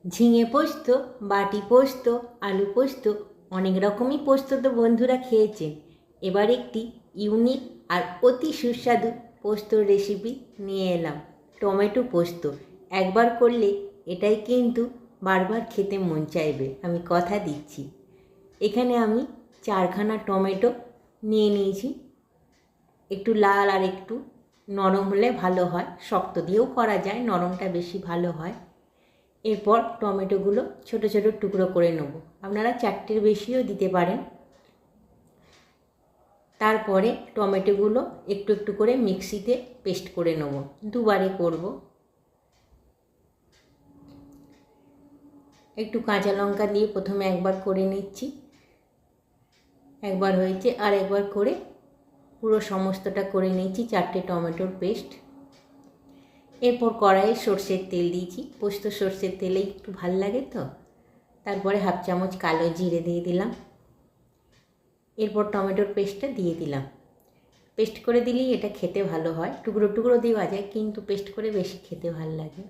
ঝিঙে পোস্ত, বাটি পোস্ত, আলু পোস্ত, অনেক রকমই পোস্ত তো বন্ধুরা খেয়েছেন। এবার একটি ইউনিক আর অতি সুস্বাদু পোস্তর রেসিপি নিয়ে এলাম, টমেটো পোস্ত। একবার করলে এটাই কিন্তু বারবার খেতে মন চাইবে, আমি কথা দিচ্ছি। এখানে আমি 4খানা টমেটো নিয়ে নিয়েছি। একটু লাল আর একটু নরম হলে ভালো হয়, শক্ত দিয়েও করা যায়, নরমটা বেশি ভালো হয়। এরপর টমেটোগুলো ছোট ছোট টুকরো করে নেব, আপনারা 4টের বেশিও দিতে পারেন। তারপরে টমেটোগুলো একটু একটু করে মিক্সিতে পেস্ট করে নেব, দুবারে করব। একটু কাঁচা লঙ্কা দিয়ে প্রথমে একবার করে নিচ্ছি, একবার হয়েছে আর একবার করে পুরো সমস্তটা করে নিচ্ছি, 4টে টমেটোর পেস্ট। এরপর কড়াইয়ে সর্ষের তেল দিয়েছি, পোস্ত সর্ষের তেলে একটু ভাল লাগে তো। তারপরে 1/2 চামচ কালো জিরে দিয়ে দিলাম। এরপর টমেটোর পেস্টটা দিয়ে দিলাম। পেস্ট করে দিলেই এটা খেতে ভালো হয়, টুকরো টুকরো দেওয়া যায় কিন্তু পেস্ট করে বেশি খেতে ভালো লাগে।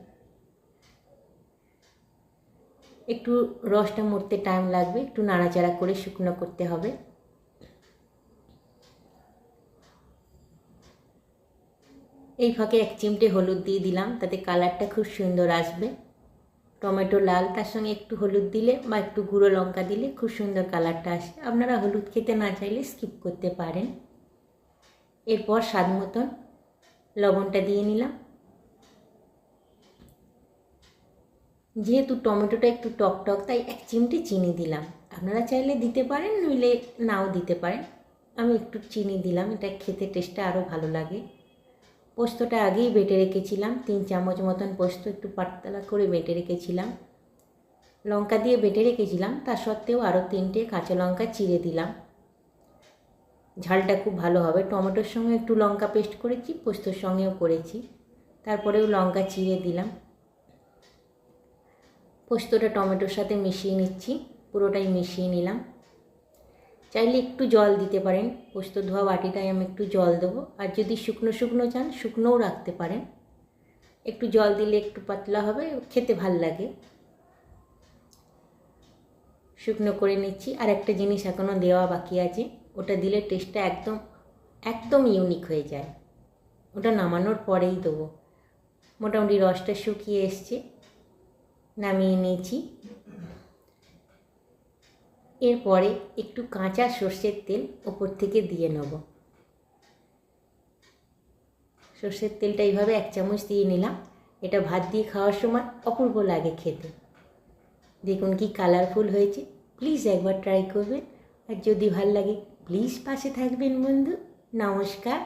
একটু রসটা মরতে টাইম লাগবে, একটু নাড়াচাড়া করে শুকনো করতে হবে। এই ফাঁকে 1 চিমটে হলুদ দিয়ে দিলাম, তাতে কালারটা খুব সুন্দর আসবে। টমেটো লাল, তার সঙ্গে একটু হলুদ দিলে বা একটু গুঁড়ো লঙ্কা দিলে খুব সুন্দর কালারটা আসে। আপনারা হলুদ খেতে না চাইলে স্কিপ করতে পারেন। এরপর স্বাদ মতন লবণটা দিয়ে নিলাম। যেহেতু টমেটোটা একটু টক টক, তাই 1 চিমটে চিনি দিলাম। আপনারা চাইলে দিতে পারেন, নইলে নাও দিতে পারেন। আমি একটু চিনি দিলাম, এটা খেতে টেস্টটা আরও ভালো লাগে। পোস্তটা আগেই বেটে রেখেছিলাম, 3 চামচ মতন পোস্ত একটু পাতলা করে বেটে রেখেছিলাম। লঙ্কা দিয়ে বেটে রেখেছিলাম, তা সত্ত্বেও আরও 3টে কাঁচা লঙ্কা চিড়ে দিলাম। ঝালটা খুব ভালো হবে। টমেটোর সঙ্গে একটু লঙ্কা পেস্ট করেছি, পোস্তর সঙ্গেও করেছি, তারপরেও লঙ্কা চিড়ে দিলাম। পোস্তটা টমেটোর সাথে মিশিয়ে নিচ্ছি, পুরোটাই মিশিয়ে নিলাম। চাইলে একটু জল দিতে পারেন, পোস্ত ধোয়া বাটিটায় আমি একটু জল দেবো। আর যদি শুকনো শুকনো চান শুকনোও রাখতে পারেন, একটু জল দিলে একটু পাতলা হবে, খেতে ভাল লাগে। শুকনো করে নিচ্ছি। আর একটা জিনিস এখনও দেওয়া বাকি আছে, ওটা দিলে টেস্টটা একদম একদম ইউনিক হয়ে যায়, ওটা নামানোর পরেই দেবো। মোটামুটি রসটা শুকিয়ে এসছে, নামিয়ে নিয়েছি। এরপরে একটু কাঁচা সর্ষের তেল ওপর থেকে দিয়ে নেব। সর্ষের তেলটা এইভাবে 1 চামচ দিয়ে নিলাম। এটা ভাত দিয়ে খাওয়ার সময় অপূর্ব লাগে খেতে। দেখুন কি কালারফুল হয়েছে। প্লিজ একবার ট্রাই করবেন, আর যদি ভালো লাগে প্লিজ পাশে থাকবেন বন্ধু। নমস্কার।